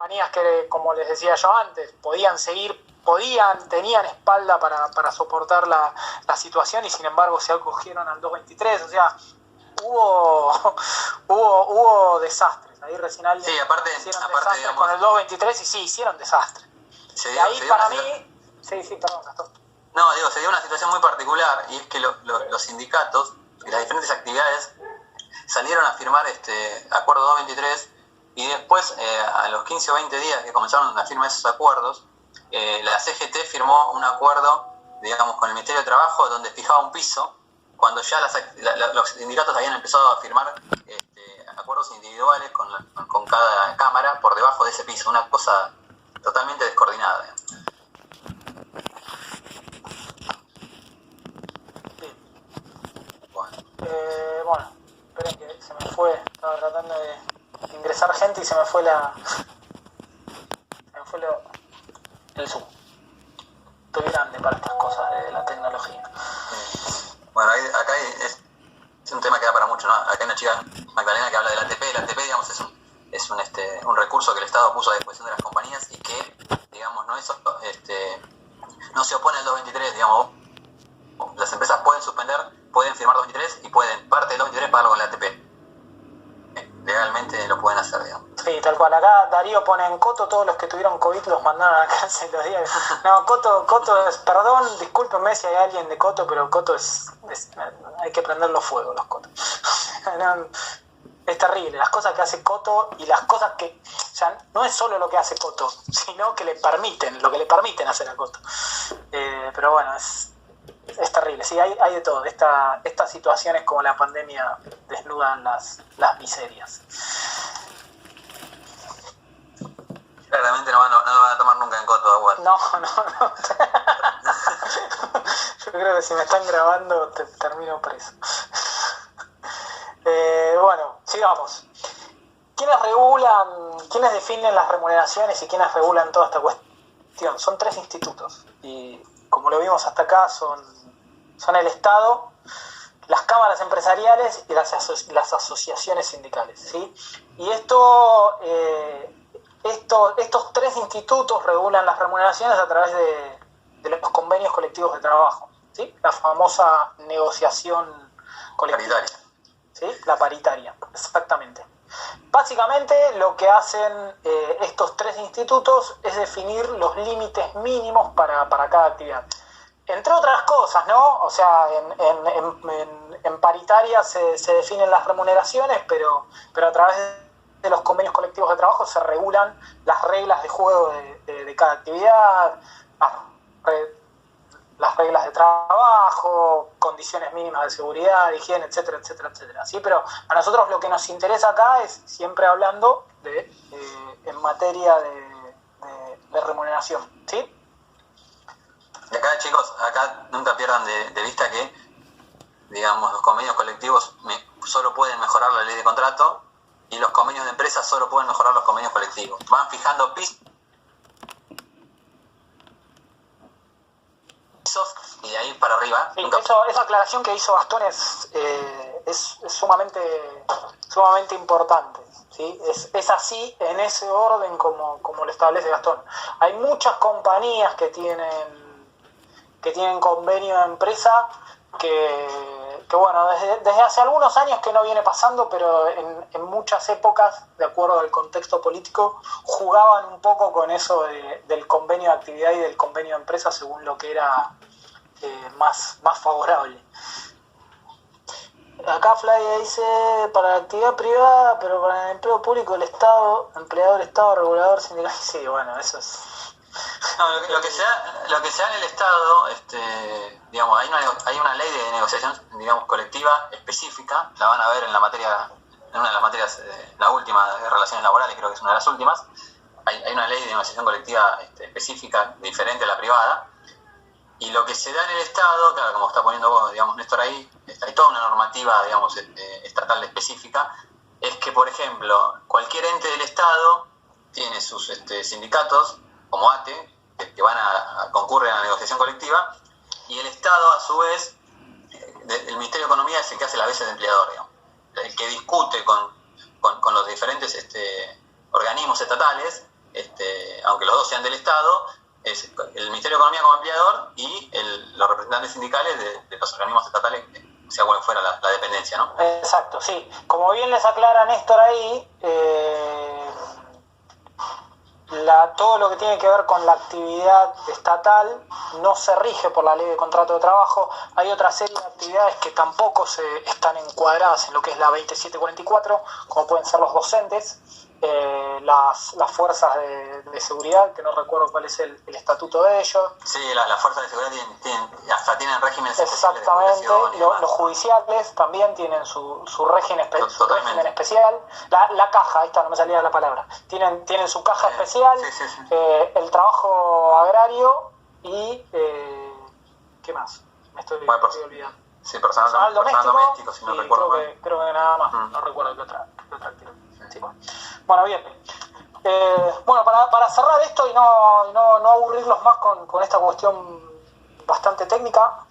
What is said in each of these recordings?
compañías que, como les decía yo antes, tenían espalda para soportar la situación y sin embargo se acogieron al 223, o sea, hubo desastres. Ahí recién alguien aparte desastres, digamos, con el 223 y sí, hicieron desastres. Y ahí para mí... Sí, perdón, Gastón. No, digo, se dio una situación muy particular y es que los sindicatos y las diferentes actividades salieron a firmar acuerdo 223 y después, a los 15 o 20 días que comenzaron la firma de esos acuerdos, la CGT firmó un acuerdo, digamos, con el Ministerio de Trabajo donde fijaba un piso, cuando ya los sindicatos habían empezado a firmar acuerdos individuales con cada cámara por debajo de ese piso, una cosa totalmente descoordinada. Bueno, esperen que se me fue, estaba tratando de ingresar gente y se me fue el Zoom. Estoy grande para estas cosas de la tecnología. Bueno, acá es un tema que da para mucho, ¿no? Acá hay una chica, Magdalena, que habla del ATP. El ATP, digamos, es un recurso que el Estado puso a disposición de las compañías y que, digamos, no se opone al 223, digamos. Las empresas pueden firmar 223 y pueden parte del 223 pagarlo con el ATP. Legalmente lo pueden hacer, digamos. Sí, tal cual. Acá Darío pone en Coto, todos los que tuvieron COVID los mandaron a la cárcel los días. No, Coto es, perdón, discúlpenme si hay alguien de Coto, pero Coto hay que prenderlo fuego, los Cotos. No, es terrible, las cosas que hace Coto y las cosas que, o sea, no es solo lo que hace Coto, sino que lo que le permiten hacer a Coto. Pero bueno, es terrible, sí, hay de todo. Estas situaciones como la pandemia desnudan las miserias. Claramente no lo van a tomar nunca en Coto, Aguas. No. Yo creo que si me están grabando termino preso. Bueno, sigamos. ¿Quiénes definen las remuneraciones y quiénes regulan toda esta cuestión? Son 3 institutos y como lo vimos hasta acá son el Estado, las cámaras empresariales y las asociaciones sindicales, ¿sí? Y estos 3 institutos regulan las remuneraciones a través de los convenios colectivos de trabajo, ¿sí? La famosa negociación colectiva. Paritaria. ¿Sí? La paritaria, exactamente. Básicamente lo que hacen estos 3 institutos es definir los límites mínimos para cada actividad. Entre otras cosas, ¿no? O sea, en paritaria se definen las remuneraciones, pero a través de los convenios colectivos de trabajo se regulan las reglas de juego de cada actividad, las reglas de trabajo, condiciones mínimas de seguridad, de higiene, etcétera, etcétera, etcétera. ¿Sí? Pero a nosotros lo que nos interesa acá es siempre hablando en materia de remuneración, ¿sí? Y acá, chicos, nunca pierdan de vista que, digamos, los convenios colectivos solo pueden mejorar la ley de contrato y los convenios de empresa solo pueden mejorar los convenios colectivos. Van fijando pisos y de ahí para arriba. Sí, esa aclaración que hizo Gastón es sumamente importante, ¿sí? Es así, en ese orden como lo establece Gastón. Hay muchas compañías que tienen convenio de empresa que bueno, desde hace algunos años que no viene pasando, pero en muchas épocas, de acuerdo al contexto político, jugaban un poco con eso del convenio de actividad y del convenio de empresa según lo que era más favorable. Acá Flavia dice, para la actividad privada, pero para el empleo público, el Estado, empleador, Estado, regulador, sindical. Sí, bueno, eso es... No, lo que se da en el Estado, digamos, hay una ley de negociación, digamos, colectiva específica, la van a ver en una de las materias, la última de relaciones laborales, creo que es una de las últimas. Hay una ley de negociación colectiva específica, diferente a la privada, y lo que se da en el Estado, claro, como está poniendo vos, digamos, Néstor, ahí hay toda una normativa, digamos, estatal específica, es que, por ejemplo, cualquier ente del Estado tiene sus sindicatos, como ATE, que van a concurren a la negociación colectiva, y el Estado, a su vez, el Ministerio de Economía es el que hace la veces de empleador, digamos, el que discute con los diferentes organismos estatales aunque los dos sean del Estado, es el Ministerio de Economía como empleador y los representantes sindicales de los organismos estatales, sea cual fuera la dependencia, ¿no? Exacto, sí. Como bien les aclara Néstor ahí, todo lo que tiene que ver con la actividad estatal no se rige por la ley de contrato de trabajo. Hay otra serie de actividades que tampoco están encuadradas en lo que es la 2744, como pueden ser los docentes, las fuerzas de seguridad, que no recuerdo cuál es el estatuto de ellos. Sí, las fuerzas de seguridad tienen regímenes especiales. Exactamente, los judiciales también tienen su régimen especial. La caja, ahí está, no me salía la palabra. Tienen su caja especial, sí. El trabajo agrario y... ¿qué más? Me estoy olvidando. Sí, personal doméstico, si no recuerdo mal. Creo que nada más, no recuerdo qué otra actividad. Sí, bueno, bien. Bueno, para cerrar esto y no aburrirlos más con esta cuestión bastante técnica,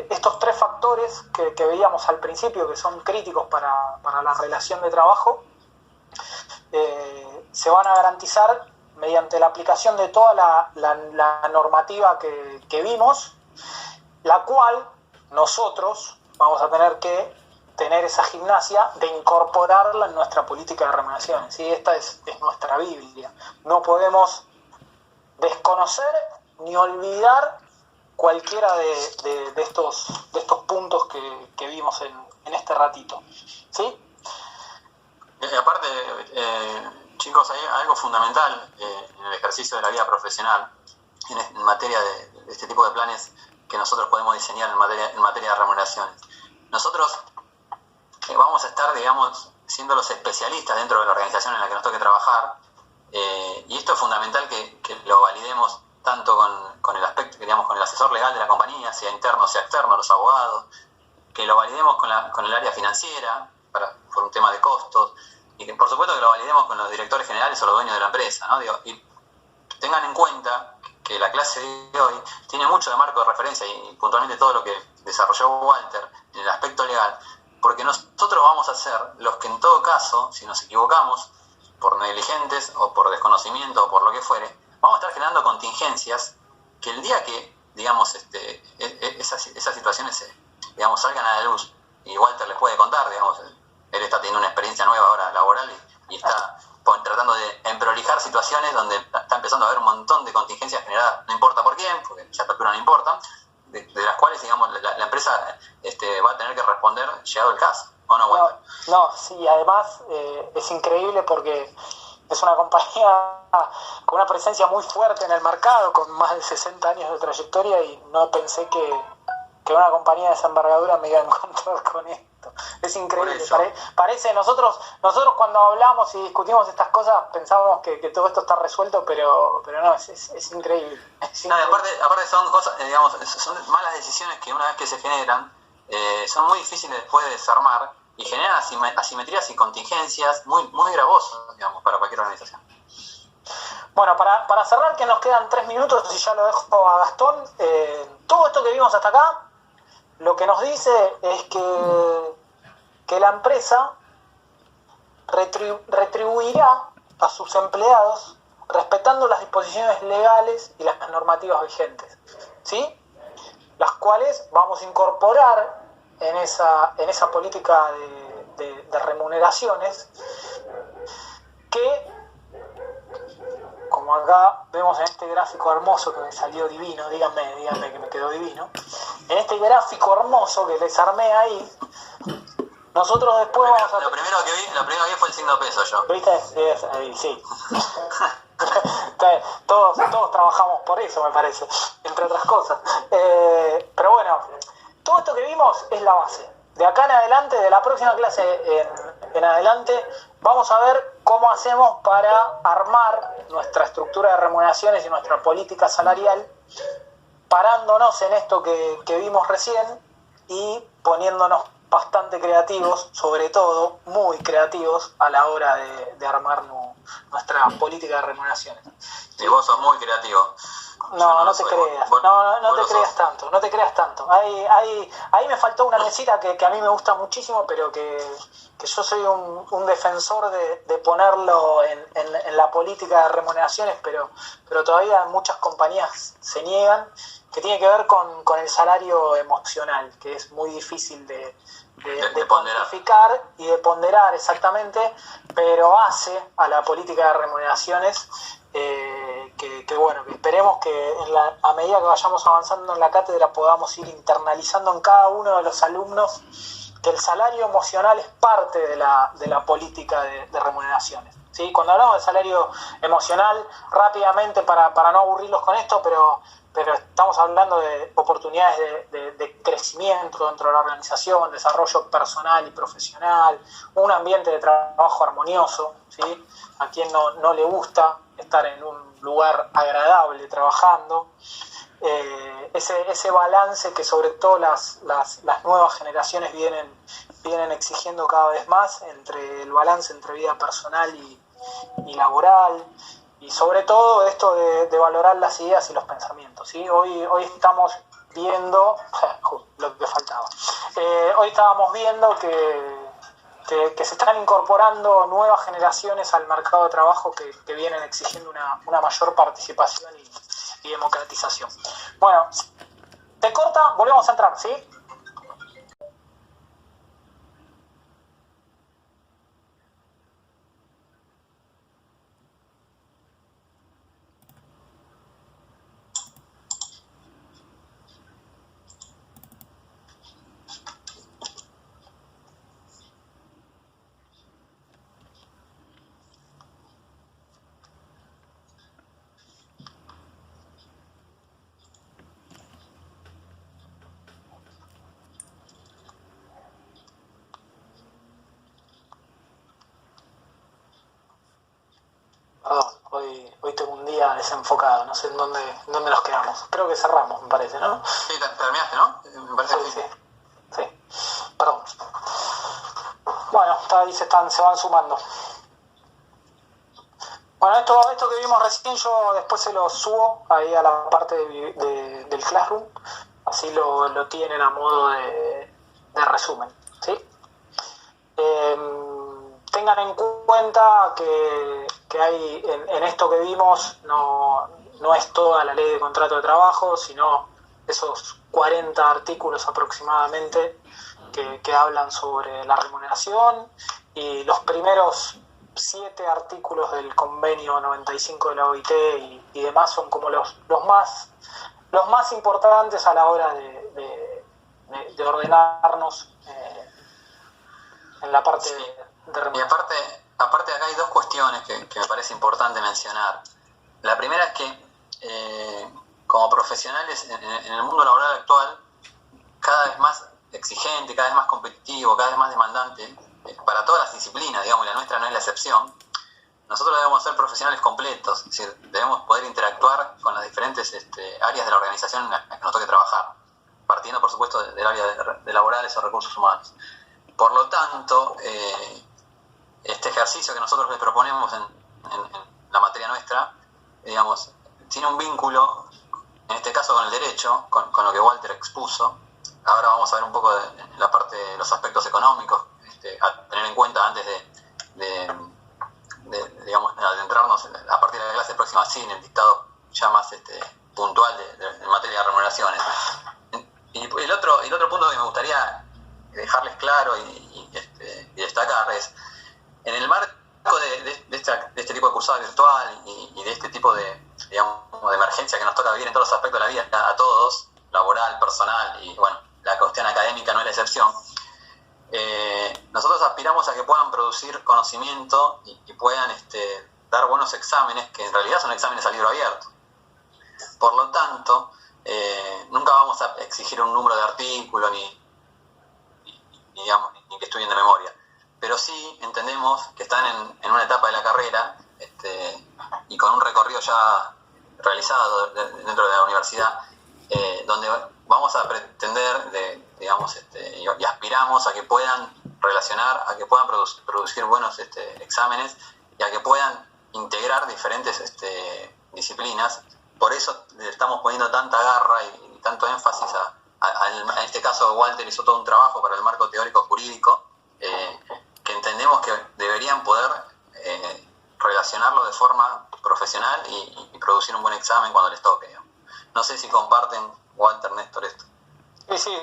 estos tres factores que veíamos al principio, que son críticos para la relación de trabajo, se van a garantizar mediante la aplicación de toda la normativa que vimos, la cual nosotros vamos a tener que tener esa gimnasia de incorporarla en nuestra política de remuneraciones. ¿Sí? Esta es nuestra Biblia. No podemos desconocer ni olvidar cualquiera de estos puntos que vimos en este ratito. ¿Sí? Aparte, chicos, hay algo fundamental en el ejercicio de la vida profesional en materia de este tipo de planes que nosotros podemos diseñar en materia de remuneraciones. Nosotros vamos a estar, digamos, siendo los especialistas dentro de la organización en la que nos toque trabajar, y esto es fundamental que lo validemos tanto con el aspecto, digamos, con el asesor legal de la compañía, sea interno o sea externo, los abogados, que lo validemos con el área financiera por un tema de costos, y que por supuesto que lo validemos con los directores generales o los dueños de la empresa, ¿no? Y tengan en cuenta que la clase de hoy tiene mucho de marco de referencia y puntualmente todo lo que desarrolló Walter en el aspecto legal, porque nosotros vamos a ser los que en todo caso, si nos equivocamos por negligentes o por desconocimiento o por lo que fuere, vamos a estar generando contingencias que el día que, digamos, esas situaciones digamos, salgan a la luz, y Walter les puede contar, digamos, él está teniendo una experiencia nueva ahora laboral y está tratando de emprolijar situaciones donde está empezando a haber un montón de contingencias generadas, no importa por quién, porque ya a altura no importa, de las cuales, digamos, la empresa va a tener que responder llegado el caso, ¿o no, Walter? No, sí, además es increíble porque es una compañía con una presencia muy fuerte en el mercado, con más de 60 años de trayectoria, y no pensé que una compañía de esa envergadura me iba a encontrar con esto. Es increíble. Parece, nosotros cuando hablamos y discutimos estas cosas pensábamos que todo esto está resuelto, pero no, es increíble. No, aparte son cosas, digamos, son malas decisiones que una vez que se generan, son muy difíciles después de desarmar y generan asimetrías y contingencias muy, muy gravosas, digamos, para cualquier organización. Bueno, para cerrar, que nos quedan 3 minutos y ya lo dejo a Gastón, todo esto que vimos hasta acá, lo que nos dice es que la empresa retribuirá a sus empleados respetando las disposiciones legales y las normativas vigentes, ¿sí? Las cuales vamos a incorporar en esa política de remuneraciones que, como acá vemos en este gráfico hermoso que me salió divino, díganme que me quedó divino, en este gráfico hermoso que les armé ahí, nosotros después vamos a... Lo primero que vi fue el signo peso yo. ¿Viste? Sí. Todos trabajamos por eso, me parece, entre otras cosas. Pero bueno, todo esto que vimos es la base. De acá en adelante, de la próxima clase en adelante, vamos a ver cómo hacemos para armar nuestra estructura de remuneraciones y nuestra política salarial, parándonos en esto que vimos recién y poniéndonos bastante creativos, sobre todo muy creativos a la hora de armar nuestra política de remuneraciones. Sí, vos sos muy creativo. No te creas, no te creas tanto, no te creas tanto. Ahí me faltó una mesita que a mí me gusta muchísimo, pero que yo soy un defensor de ponerlo en la política de remuneraciones, pero todavía muchas compañías se niegan, que tiene que ver con el salario emocional, que es muy difícil de cuantificar y de ponderar exactamente, pero hace a la política de remuneraciones que bueno, que esperemos que a medida que vayamos avanzando en la cátedra podamos ir internalizando en cada uno de los alumnos que el salario emocional es parte de la política de remuneraciones, ¿sí? Cuando hablamos de salario emocional, rápidamente para no aburrirlos con esto, pero estamos hablando de oportunidades de crecimiento dentro de la organización, desarrollo personal y profesional, un ambiente de trabajo armonioso, ¿sí? A quien no le gusta estar en un lugar agradable trabajando, ese balance que sobre todo las nuevas generaciones vienen exigiendo cada vez más, entre el balance entre vida personal y laboral, y sobre todo esto de valorar las ideas y los pensamientos, ¿sí? Hoy estamos viendo, lo que faltaba, hoy estábamos viendo que se están incorporando nuevas generaciones al mercado de trabajo que vienen exigiendo una mayor participación y democratización. Bueno, te corta, volvemos a entrar, ¿sí? Perdón, hoy tengo un día desenfocado, no sé en dónde nos quedamos. Creo que cerramos, me parece, ¿no? Sí, terminaste, ¿no? Me parece que sí. Perdón. Bueno, ahí se van sumando. Bueno, esto que vimos recién yo después se lo subo ahí a la parte del Classroom, así lo tienen a modo de resumen, ¿sí? Tengan en cuenta que hay en esto que vimos no es toda la ley de contrato de trabajo, sino esos 40 artículos aproximadamente que hablan sobre la remuneración, y los primeros 7 artículos del convenio 95 de la OIT y demás son como los más importantes a la hora de ordenarnos en la parte de remuneración. Y aparte acá hay dos cuestiones que me parece importante mencionar. La primera es que como profesionales en el mundo laboral actual, cada vez más exigente, cada vez más competitivo, cada vez más demandante, para todas las disciplinas, digamos, y la nuestra no es la excepción, nosotros debemos ser profesionales completos, es decir, debemos poder interactuar con las diferentes áreas de la organización en las que nos toque trabajar, partiendo, por supuesto, del área de laborales o recursos humanos. Por lo tanto, este ejercicio que nosotros les proponemos en la materia nuestra, digamos, tiene un vínculo, en este caso con el derecho, con lo que Walter expuso. Ahora vamos a ver un poco de la parte de los aspectos económicos a tener en cuenta antes digamos, adentrarnos a partir de la clase próxima, sí, en el dictado ya más puntual de materia de remuneraciones. Y el otro punto que me gustaría dejarles claro y destacar es, en el marco de este tipo de cursada virtual y de este tipo de emergencia que nos toca vivir en todos los aspectos de la vida, a todos, laboral, personal, y bueno, la cuestión académica no es la excepción, nosotros aspiramos a que puedan producir conocimiento y puedan dar buenos exámenes, que en realidad son exámenes a libro abierto. Por lo tanto, nunca vamos a exigir un número de artículo ni que estudien de memoria, pero sí entendemos que están en una etapa de la carrera y con un recorrido ya realizado dentro de la universidad, donde vamos a pretender y aspiramos a que puedan relacionar, a que puedan producir buenos exámenes y a que puedan integrar diferentes disciplinas. Por eso les poniendo tanta garra y tanto énfasis en este caso Walter hizo todo un trabajo para el marco teórico jurídico, que entendemos que deberían poder relacionarlo de forma profesional y producir un buen examen cuando les toque, ¿no? No sé si comparten, Walter, Néstor, esto. Sí,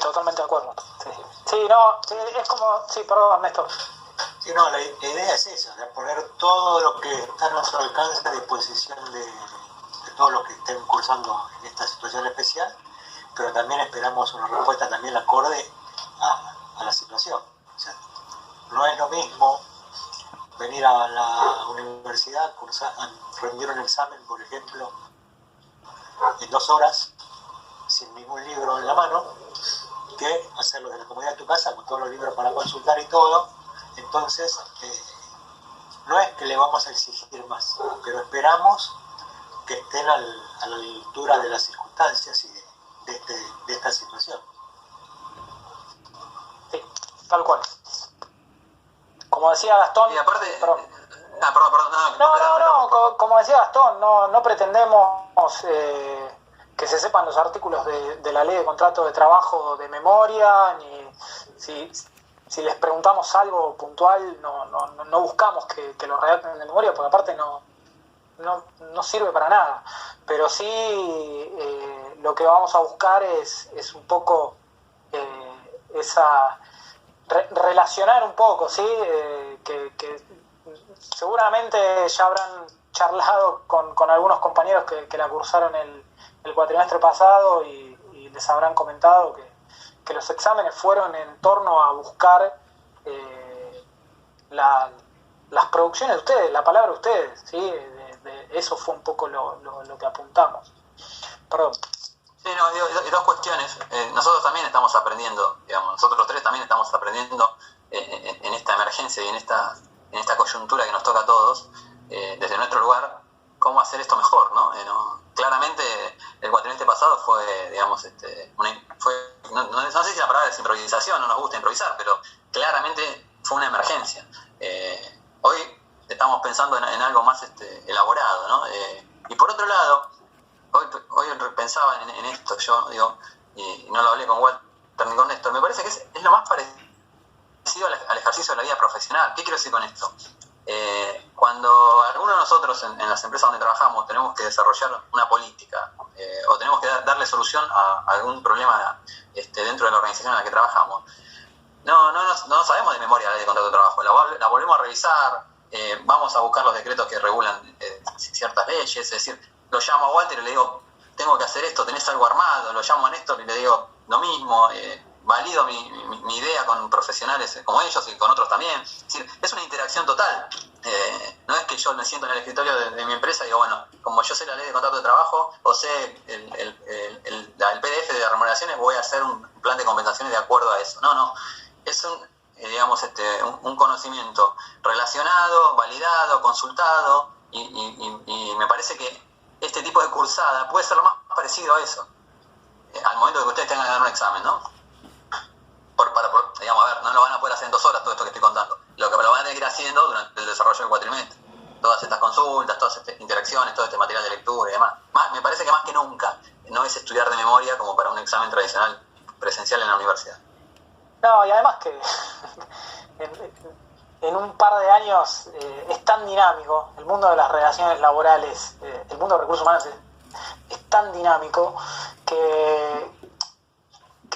totalmente de acuerdo. Sí, no, es como... Sí, perdón, Néstor. Sí, no, la idea es esa, de poner todo lo que está a nuestro alcance a disposición de todos los que estén cursando en esta situación especial, pero también esperamos una respuesta también acorde a la situación. O sea, no es lo mismo venir a la universidad, rendir un examen, por ejemplo, en 2 horas, sin ningún libro en la mano, que hacerlo desde la comodidad de tu casa, con todos los libros para consultar y todo. Entonces, no es que le vamos a exigir más, pero esperamos que estén a la altura de las circunstancias y de esta situación. Sí, tal cual. Como decía Gastón... Y aparte... Perdón. No, como decía Gastón, no pretendemos que se sepan los artículos de la ley de contrato de trabajo de memoria, ni si les preguntamos algo puntual, no buscamos que lo redacten de memoria, porque aparte no sirve para nada. Pero sí lo que vamos a buscar es un poco relacionar un poco, ¿sí? Que seguramente ya habrán charlado con algunos compañeros que la cursaron el cuatrimestre pasado y les habrán comentado que los exámenes fueron en torno a buscar las producciones de ustedes, la palabra de ustedes, ¿sí? Eso fue un poco lo que apuntamos. Perdón. Sí, y 2 cuestiones. Nosotros también estamos aprendiendo, digamos, nosotros los 3 también estamos aprendiendo en esta emergencia y en esta coyuntura que nos toca a todos, desde nuestro lugar, cómo hacer esto mejor, ¿no? Claramente el cuatrimestre pasado fue, digamos, no sé si la palabra es improvisación, no nos gusta improvisar, pero claramente fue una emergencia. Hoy estamos pensando en algo más elaborado, ¿no? Y por otro lado, hoy pensaba en esto, yo digo, y no lo hablé con Walter ni con Néstor, me parece que es lo más parecido al ejercicio de la vida profesional. ¿Qué quiero decir con esto? Cuando algunos de nosotros en las empresas donde trabajamos tenemos que desarrollar una política o tenemos que darle solución a algún problema dentro de la organización en la que trabajamos, no sabemos de memoria la ley de contrato de trabajo, la volvemos a revisar, vamos a buscar los decretos que regulan ciertas leyes, es decir, lo llamo a Walter y le digo, tengo que hacer esto, tenés algo armado, lo llamo a Néstor y le digo lo mismo, valido mi idea con profesionales como ellos y con otros también. Es decir, es una interacción total. No es que yo me siento en el escritorio de mi empresa y digo, bueno, como yo sé la ley de contrato de trabajo o sé el PDF de remuneraciones, voy a hacer un plan de compensaciones de acuerdo a eso. No, es un conocimiento relacionado, validado, consultado y me parece que este tipo de cursada puede ser lo más parecido a eso, al momento de que ustedes tengan que dar un examen, ¿no? Digamos, a ver, no lo van a poder hacer en 2 horas todo esto que estoy contando. Lo que lo van a tener que ir haciendo durante el desarrollo del cuatrimestre. Todas estas consultas, todas estas interacciones, todo este material de lectura y demás. Me parece que más que nunca no es estudiar de memoria como para un examen tradicional presencial en la universidad. No, y además que en un par de años es tan dinámico, el mundo de las relaciones laborales, el mundo de recursos humanos es tan dinámico que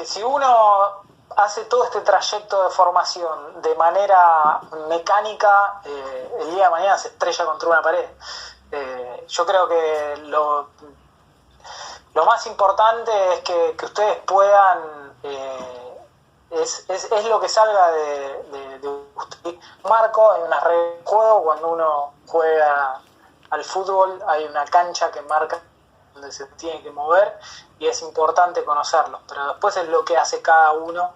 si uno hace todo este trayecto de formación de manera mecánica, el día de mañana se estrella contra una pared. Yo creo que lo más importante es que ustedes puedan, es lo que salga de usted. Marco, hay una regla de juego, cuando uno juega al fútbol hay una cancha que marca donde se tiene que mover y es importante conocerlo, pero después es lo que hace cada uno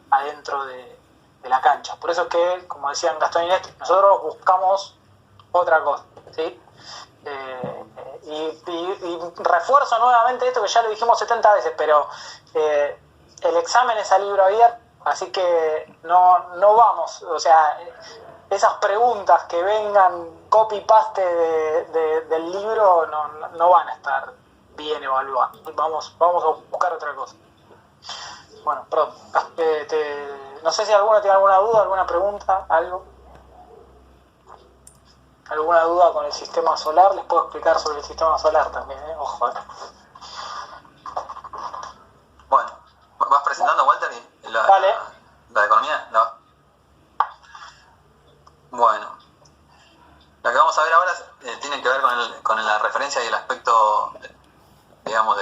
adentro de la cancha. Por eso es que, como decían Gastón y Néstor, nosotros buscamos otra cosa, ¿sí? Y refuerzo nuevamente esto que ya lo dijimos 70 veces, pero el examen es a libro abierto, así que no vamos, o sea, esas preguntas que vengan copy-paste del libro no van a estar bien evaluada. Vamos a buscar otra cosa. Bueno, perdón. No sé si alguno tiene alguna duda, alguna pregunta, algo. ¿Alguna duda con el sistema solar? Les puedo explicar sobre el sistema solar también, ojo. Bueno, ¿vas presentando, Walter, Dale. la economía? No. Bueno, lo que vamos a ver ahora tiene que ver con la referencia y el aspecto, digamos,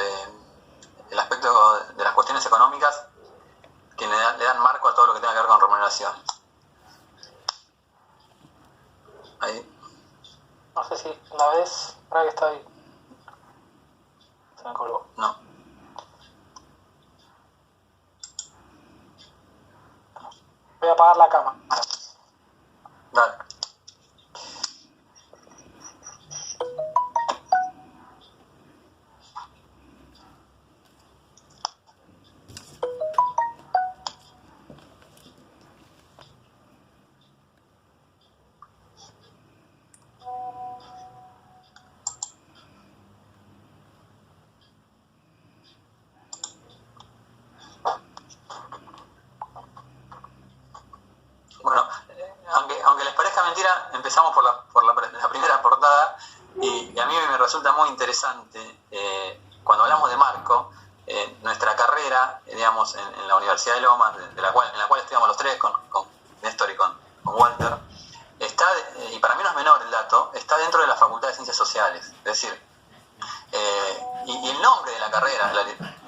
el aspecto de las cuestiones económicas que le dan marco a todo lo que tenga que ver con remuneración. Ahí. No sé si la ves, para que está ahí. Se me colgó. No. Voy a apagar la cámara. Dale. Bueno, aunque les parezca mentira, empezamos por la primera portada y a mí me resulta muy interesante cuando hablamos de marco, nuestra carrera, digamos, en la Universidad de Lomas, en la cual estudiamos los tres con Néstor y con Walter, está, y para mí no es menor el dato, está dentro de la Facultad de Ciencias Sociales, es decir, y el nombre de la carrera, la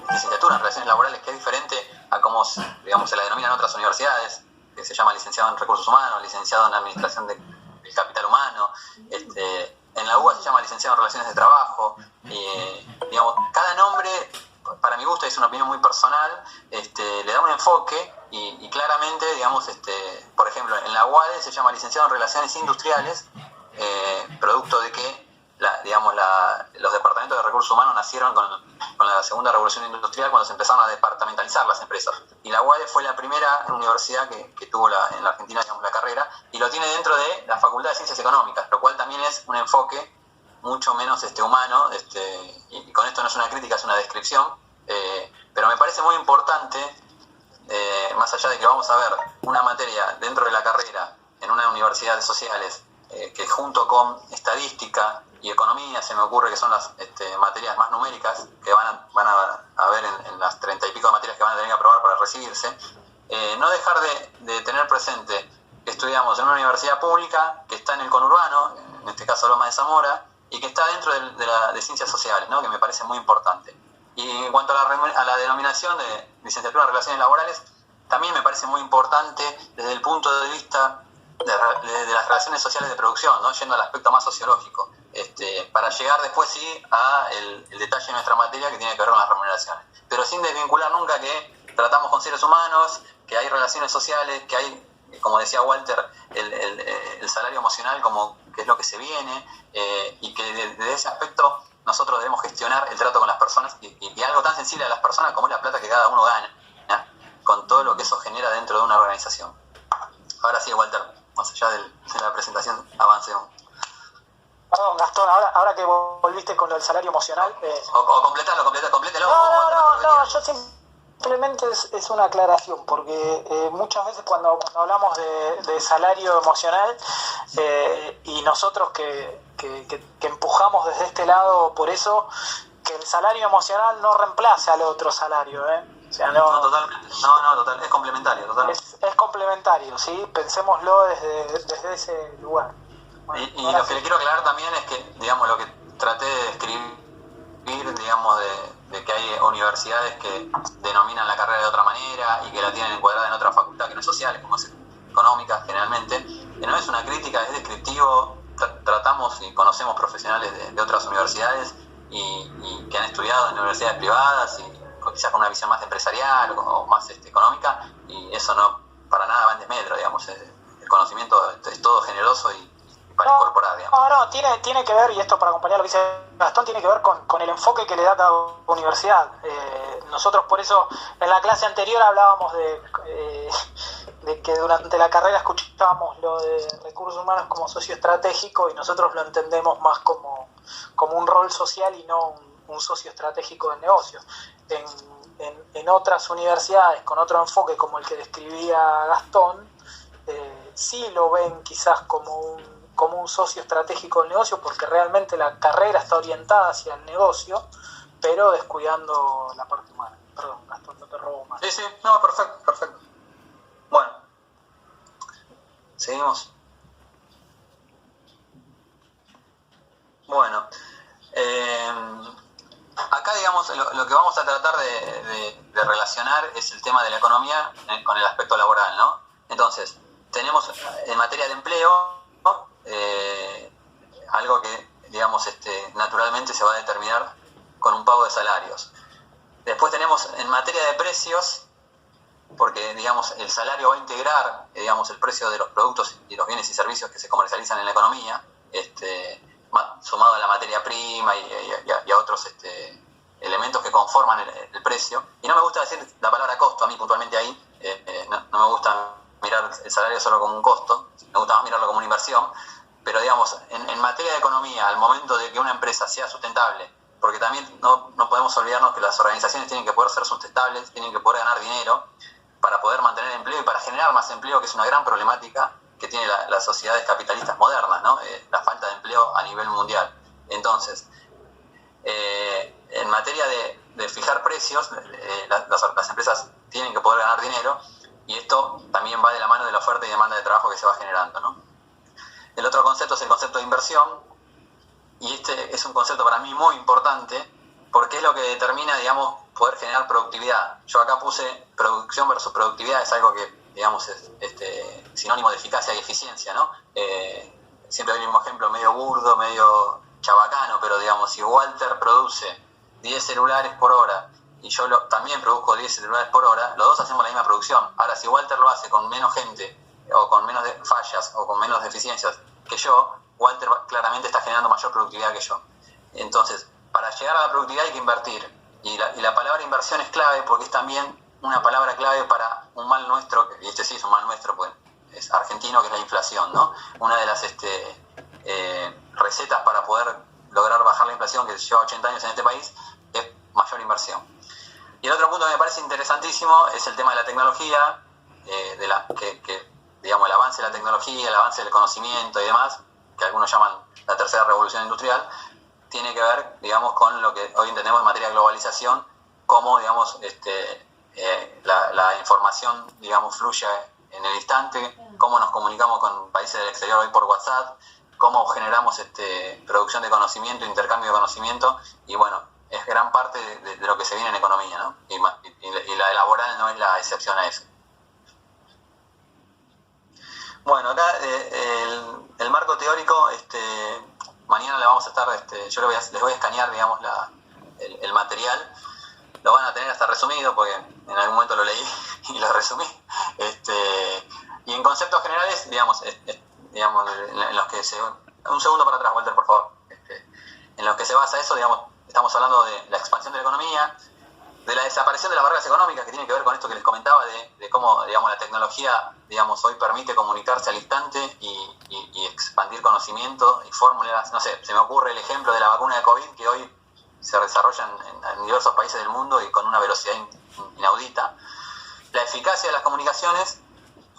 licenciatura en Relaciones Laborales, que es diferente a como, digamos, se la denominan en otras universidades, que se llama licenciado en Recursos Humanos, licenciado en Administración del Capital Humano, en la UBA se llama licenciado en Relaciones de Trabajo, digamos, cada nombre, para mi gusto, es una opinión muy personal, le da un enfoque y claramente, digamos, por ejemplo, en la UADE se llama licenciado en Relaciones Industriales, producto de que los departamentos de recursos humanos nacieron con la segunda revolución industrial, cuando se empezaron a departamentalizar las empresas. Y la UADE fue la primera universidad que tuvo en la Argentina, digamos, la carrera, y lo tiene dentro de la Facultad de Ciencias Económicas, lo cual también es un enfoque mucho menos humano, y con esto no es una crítica, es una descripción, pero me parece muy importante, más allá de que vamos a ver una materia dentro de la carrera en una universidad de sociales, que junto con estadística y economía, se me ocurre que son las materias más numéricas que van a ver en las 30 y pico de materias que van a tener que aprobar para recibirse, no dejar de tener presente que estudiamos en una universidad pública que está en el conurbano, en este caso Lomas de Zamora, y que está dentro de ciencias sociales, ¿no? Que me parece muy importante. Y en cuanto a la denominación de licenciatura en Relaciones Laborales, también me parece muy importante desde el punto de vista de las relaciones sociales de producción, ¿no? Yendo al aspecto más sociológico, para llegar después sí a el detalle de nuestra materia que tiene que ver con las remuneraciones, pero sin desvincular nunca que tratamos con seres humanos, que hay relaciones sociales, que hay, como decía Walter, el salario emocional como que es lo que se viene, y que desde ese aspecto nosotros debemos gestionar el trato con las personas y algo tan sensible a las personas como es la plata que cada uno gana, ¿no? Con todo lo que eso genera dentro de una organización. Ahora sí, Walter, más allá de la presentación, avancemos. Perdón, Gastón, ahora que volviste con lo del salario emocional... O complétalo. No, yo simplemente es una aclaración, porque muchas veces cuando hablamos de salario emocional, y nosotros que empujamos desde este lado por eso, que el salario emocional no reemplace al otro salario, O sea, no, totalmente. No, total, es complementario, totalmente. Es complementario, ¿sí? Pensémoslo desde ese lugar. Bueno, y lo que le quiero aclarar también es que, digamos, lo que traté de describir, digamos, de que hay universidades que denominan la carrera de otra manera y que la tienen encuadrada en otra facultad que no es sociales, como es económica generalmente, que no es una crítica, es descriptivo. Tratamos y conocemos profesionales de otras universidades y que han estudiado en universidades privadas y quizás con una visión más empresarial o más económica, y eso no para nada va en desmedro, digamos. El conocimiento es todo generoso y para incorporar, digamos. No, tiene que ver, y esto para acompañar lo que dice Gastón, tiene que ver con el enfoque que le da cada universidad. Nosotros por eso en la clase anterior hablábamos de que durante la carrera escuchábamos lo de recursos humanos como socio estratégico, y nosotros lo entendemos más como un rol social y no un socio estratégico del negocio. En otras universidades con otro enfoque como el que describía Gastón, sí lo ven quizás como un socio estratégico del negocio, porque realmente la carrera está orientada hacia el negocio, pero descuidando la parte humana. Perdón, Gastón, no te robo más. Sí, no, perfecto. Bueno, seguimos. Bueno, acá, digamos, lo que vamos a tratar de relacionar es el tema de la economía con el aspecto laboral, ¿no? Entonces, tenemos en materia de empleo algo que, digamos, naturalmente se va a determinar con un pago de salarios. Después tenemos en materia de precios, porque, digamos, el salario va a integrar, digamos, el precio de los productos y los bienes y servicios que se comercializan en la economía, sumado a la materia prima y a otros elementos que conforman el precio. Y no me gusta decir la palabra costo a mí puntualmente ahí, no me gusta mirar el salario solo como un costo, me gusta más mirarlo como una inversión, pero, digamos, en materia de economía, al momento de que una empresa sea sustentable, porque también no podemos olvidarnos que las organizaciones tienen que poder ser sustentables, tienen que poder ganar dinero para poder mantener empleo y para generar más empleo, que es una gran problemática que tiene las sociedades capitalistas modernas, ¿no? La falta de empleo a nivel mundial. Entonces, en materia de fijar precios, las empresas tienen que poder ganar dinero, y esto también va de la mano de la oferta y demanda de trabajo que se va generando, ¿no? El otro concepto es el concepto de inversión, y este es un concepto para mí muy importante, porque es lo que determina, digamos, poder generar productividad. Yo acá puse producción versus productividad, es algo que, digamos, es sinónimo de eficacia y eficiencia, ¿no? Siempre hay el mismo ejemplo, medio burdo, medio chabacano, pero, digamos, si Walter produce 10 celulares por hora y yo también produzco 10 celulares por hora, los dos hacemos la misma producción. Ahora, si Walter lo hace con menos gente, o con menos fallas, o con menos deficiencias que yo, Walter claramente está generando mayor productividad que yo. Entonces, para llegar a la productividad hay que invertir. Y la palabra inversión es clave, porque es también una palabra clave para un mal nuestro, y sí es un mal nuestro, pues es argentino, que es la inflación, ¿no? Una de las recetas para poder lograr bajar la inflación, que lleva 80 años en este país, es mayor inversión. Y el otro punto que me parece interesantísimo es el tema de la tecnología, digamos, el avance de la tecnología, el avance del conocimiento y demás, que algunos llaman la tercera revolución industrial, tiene que ver, digamos, con lo que hoy entendemos en materia de globalización, cómo, digamos, la información, digamos, fluye en el instante, cómo nos comunicamos con países del exterior hoy por WhatsApp, cómo generamos producción de conocimiento, intercambio de conocimiento, y bueno, es gran parte de lo que se viene en economía, ¿no? Y la laboral no es la excepción a eso. Bueno, acá el marco teórico, mañana le vamos a estar, yo les voy a escanear, digamos, el material. Lo van a tener hasta resumido, porque en algún momento lo leí y lo resumí. Y en conceptos generales, digamos, en los que un segundo para atrás, Walter, por favor. En los que se basa eso, digamos, estamos hablando de la expansión de la economía, de la desaparición de las barreras económicas, que tiene que ver con esto que les comentaba, de cómo, digamos, la tecnología, digamos, hoy permite comunicarse al instante y expandir conocimiento y fórmulas. No sé, se me ocurre el ejemplo de la vacuna de COVID, que hoy se desarrolla en diversos países del mundo y con una velocidad inaudita. La eficacia de las comunicaciones,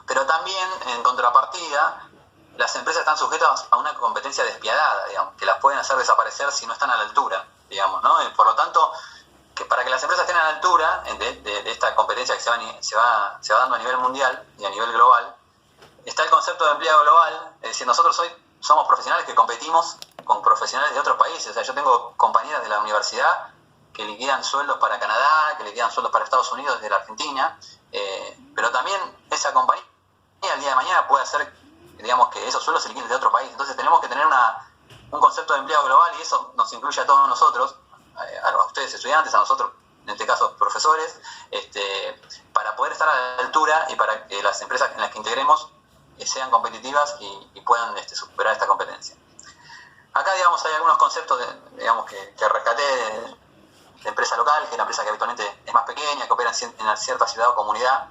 pero también, en contrapartida, las empresas están sujetas a una competencia despiadada, digamos, que las pueden hacer desaparecer si no están a la altura, digamos, ¿no? Y por lo tanto, que para que las empresas estén a la altura de esta competencia que se va dando a nivel mundial y a nivel global, está el concepto de empleado global. Es decir, nosotros hoy somos profesionales que competimos con profesionales de otros países. O sea, yo tengo compañeras de la universidad que liquidan sueldos para Canadá, que liquidan sueldos para Estados Unidos desde la Argentina, pero también esa compañía el día de mañana puede hacer, digamos, que esos sueldos se liquiden de otro país. Entonces tenemos que tener un concepto de empleado global, y eso nos incluye a todos nosotros, a ustedes estudiantes, a nosotros, en este caso profesores, para poder estar a la altura y para que las empresas en las que integremos sean competitivas y puedan superar esta competencia. Acá, digamos, hay algunos conceptos digamos, que rescaté de empresa local, que es la empresa que habitualmente es más pequeña, que opera en cierta ciudad o comunidad,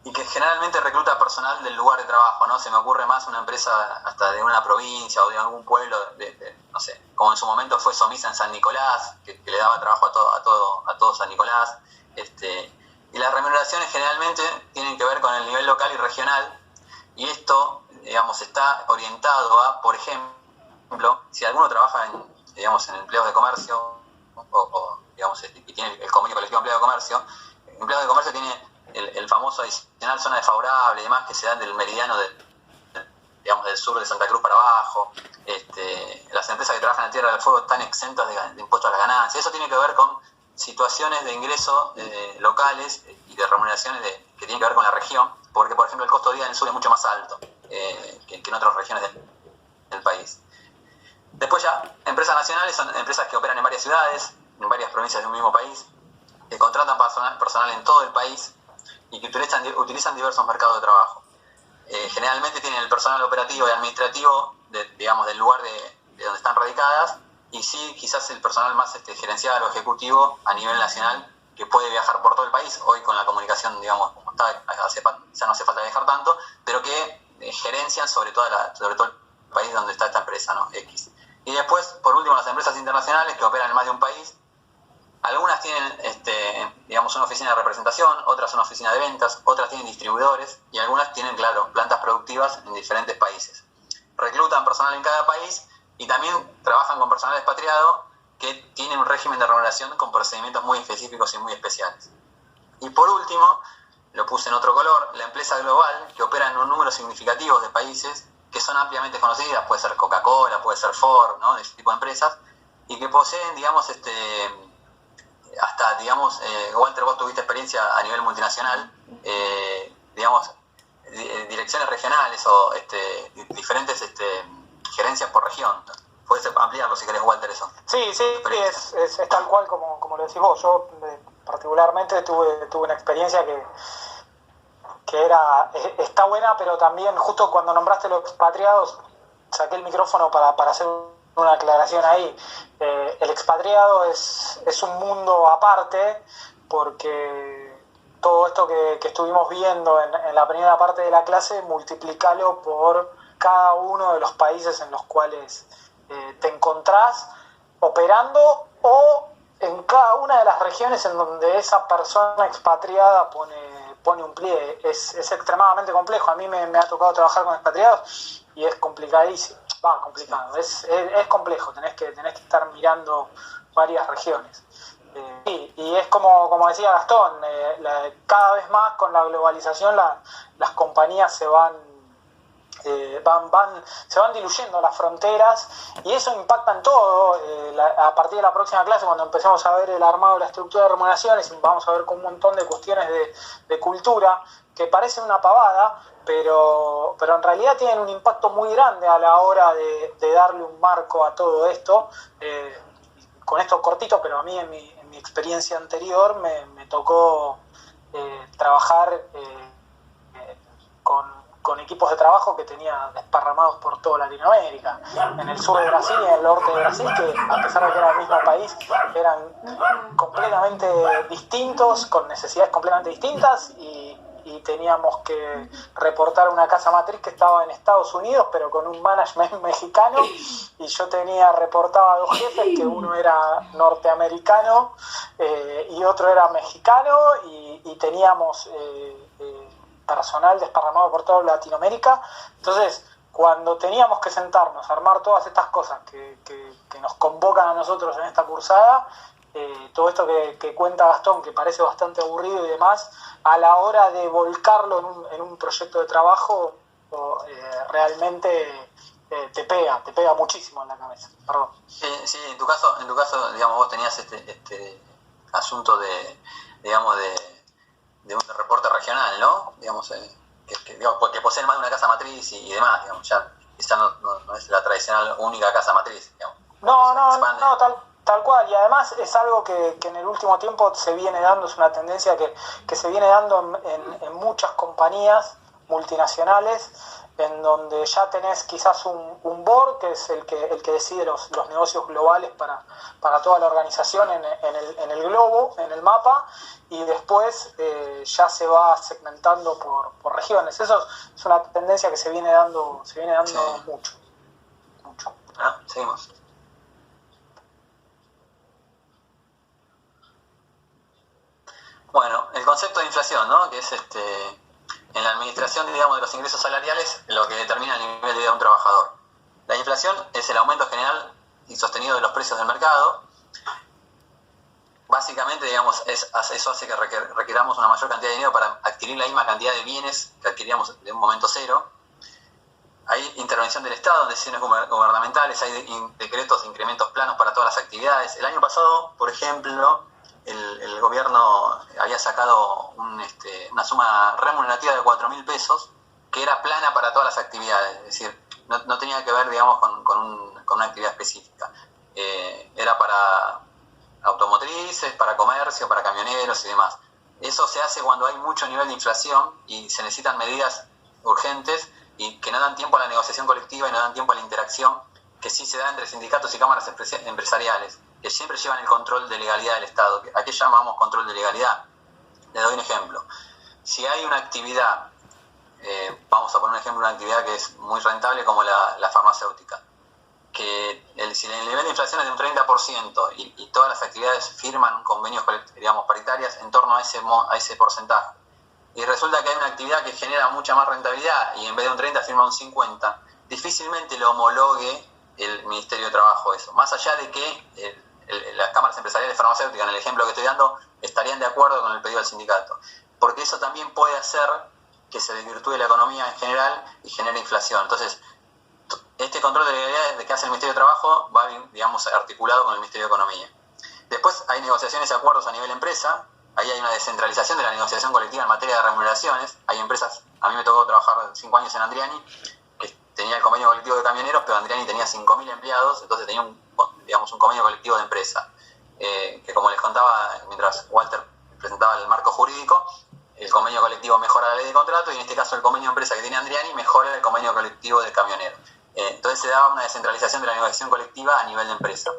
y que generalmente recluta personal del lugar de trabajo, ¿no? Se me ocurre más una empresa hasta de una provincia o de algún pueblo, no sé, como en su momento fue Somisa en San Nicolás, que le daba trabajo a todo San Nicolás. Y las remuneraciones generalmente tienen que ver con el nivel local y regional, y esto, digamos, está orientado a, por ejemplo, si alguno trabaja en empleos de comercio, digamos, y tiene el convenio colectivo de empleado de comercio, el empleado de comercio tiene el famoso adicional zona desfavorable y demás que se dan del meridiano del sur de Santa Cruz para abajo. Las empresas que trabajan en Tierra del Fuego están exentas de impuestos a la ganancia. Eso tiene que ver con situaciones de ingreso locales y de remuneraciones que tienen que ver con la región, porque por ejemplo el costo de vida en el sur es mucho más alto que en otras regiones del país. Después ya, empresas nacionales son empresas que operan en varias ciudades, en varias provincias de un mismo país, que contratan personal en todo el país y que utilizan diversos mercados de trabajo. Generalmente tienen el personal operativo y administrativo del lugar de donde están radicadas, y sí quizás el personal más gerencial o ejecutivo a nivel nacional que puede viajar por todo el país. Hoy con la comunicación, digamos, como está, ya no hace falta viajar tanto, pero que gerencian sobre todo el país donde está esta empresa, ¿no? X. Y después, por último, las empresas internacionales que operan en más de un país. Algunas tienen, digamos, una oficina de representación, otras una oficina de ventas, otras tienen distribuidores y algunas tienen, claro, plantas productivas en diferentes países. Reclutan personal en cada país y también trabajan con personal expatriado que tiene un régimen de remuneración con procedimientos muy específicos y muy especiales. Y por último, lo puse en otro color, la empresa global que opera en un número significativo de países que son ampliamente conocidas, puede ser Coca-Cola, puede ser Ford, ¿no? Ese tipo de empresas, y que poseen, digamos, hasta, digamos, Walter, vos tuviste experiencia a nivel multinacional, digamos, direcciones regionales o diferentes gerencias por región. Puedes ampliarlo si querés, Walter, eso. Sí, es tal cual como lo decís vos. Yo particularmente tuve una experiencia que está buena, pero también justo cuando nombraste los expatriados, saqué el micrófono para hacer una aclaración ahí. El expatriado es un mundo aparte, porque todo esto que estuvimos viendo en la primera parte de la clase, multiplicalo por cada uno de los países en los cuales te encontrás operando, o en cada una de las regiones en donde esa persona expatriada pone un pliegue. Es extremadamente complejo. A mí me ha tocado trabajar con expatriados y es complicadísimo. Complicado, es complejo, tenés que estar mirando varias regiones. Y es como decía Gastón, cada vez más con la globalización las compañías se van diluyendo las fronteras, y eso impacta en todo. A partir de la próxima clase, cuando empecemos a ver el armado de la estructura de remuneraciones, vamos a ver con un montón de cuestiones de cultura que parecen una pavada, pero en realidad tienen un impacto muy grande a la hora de darle un marco a todo esto. Con esto cortito, pero a mí en mi experiencia anterior me tocó trabajar con equipos de trabajo que tenía desparramados por toda Latinoamérica, en el sur de Brasil y en el norte de Brasil, que a pesar de que era el mismo país, eran completamente distintos, con necesidades completamente distintas, y teníamos que reportar una casa matriz que estaba en Estados Unidos, pero con un management mexicano, y yo reportaba a dos jefes, que uno era norteamericano y otro era mexicano, y teníamos personal desparramado por toda Latinoamérica. Entonces, cuando teníamos que sentarnos a armar todas estas cosas que nos convocan a nosotros en esta cursada, todo esto que cuenta Gastón, que parece bastante aburrido y demás, a la hora de volcarlo en un proyecto de trabajo, realmente te pega muchísimo en la cabeza. Perdón. Sí, en tu caso, digamos, vos tenías este asunto de un reporte regional, ¿no? Digamos, que poseen más de una casa matriz y demás, digamos, ya quizá no es la tradicional única casa matriz, digamos. No, tal cual, y además es algo que en el último tiempo se viene dando, es una tendencia que se viene dando en muchas compañías multinacionales, en donde ya tenés quizás un board, que es el que decide los negocios globales para toda la organización en el globo, en el mapa, y después ya se va segmentando por regiones. Eso es una tendencia que se viene dando sí. mucho. Seguimos. Bueno, el concepto de inflación, ¿no? Que es en la administración, digamos, de los ingresos salariales, lo que determina el nivel de vida de un trabajador. La inflación es el aumento general y sostenido de los precios del mercado. Básicamente, digamos, eso hace que requiramos una mayor cantidad de dinero para adquirir la misma cantidad de bienes que adquiríamos de un momento cero. Hay intervención del Estado, decisiones gubernamentales, hay decretos de incrementos planos para todas las actividades. El año pasado, por ejemplo, el gobierno había sacado una suma remunerativa de 4.000 pesos, que era plana para todas las actividades, es decir, no tenía que ver, digamos, con una actividad específica. Era para automotrices, para comercio, para camioneros y demás. Eso se hace cuando hay mucho nivel de inflación y se necesitan medidas urgentes y que no dan tiempo a la negociación colectiva y no dan tiempo a la interacción que sí se da entre sindicatos y cámaras empresariales, que siempre llevan el control de legalidad del Estado. ¿A qué llamamos control de legalidad? Les doy un ejemplo. Si hay una actividad, vamos a poner un ejemplo, una actividad que es muy rentable como la farmacéutica, que si el nivel de inflación es de un 30% y todas las actividades firman convenios, digamos, paritarias en torno a ese porcentaje, y resulta que hay una actividad que genera mucha más rentabilidad y en vez de un 30 firma un 50, difícilmente lo homologue el Ministerio de Trabajo eso, más allá de que las cámaras empresariales farmacéuticas, en el ejemplo que estoy dando, estarían de acuerdo con el pedido del sindicato, porque eso también puede hacer que se desvirtúe la economía en general y genere inflación. Entonces, este control de legalidad que hace el Ministerio de Trabajo va, digamos, articulado con el Ministerio de Economía. Después hay negociaciones y acuerdos a nivel empresa. Ahí hay una descentralización de la negociación colectiva en materia de remuneraciones. Hay empresas, a mí me tocó trabajar 5 años en Andriani, que tenía el convenio colectivo de camioneros, pero Andriani tenía 5.000 empleados, entonces tenía un convenio colectivo de empresa, que como les contaba mientras Walter presentaba el marco jurídico, el convenio colectivo mejora la ley de contrato y en este caso el convenio de empresa que tiene Andriani mejora el convenio colectivo de camioneros. Entonces se daba una descentralización de la negociación colectiva a nivel de empresa.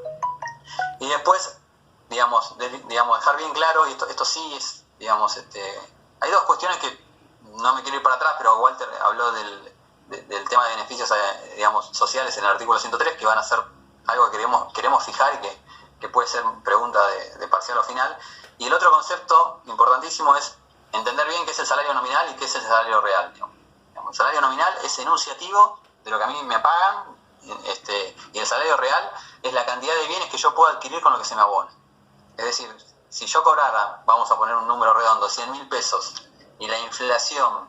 Y después, digamos, dejar bien claro, y esto sí es, digamos, hay dos cuestiones que no me quiero ir para atrás, pero Walter habló del tema de beneficios, digamos, sociales en el artículo 103, que van a ser algo que queremos fijar y que puede ser pregunta de parcial o final. Y el otro concepto importantísimo es entender bien qué es el salario nominal y qué es el salario real. El salario nominal es enunciativo de lo que a mí me pagan, y el salario real es la cantidad de bienes que yo puedo adquirir con lo que se me abona. Es decir, si yo cobrara, vamos a poner un número redondo, 100.000 pesos, y la inflación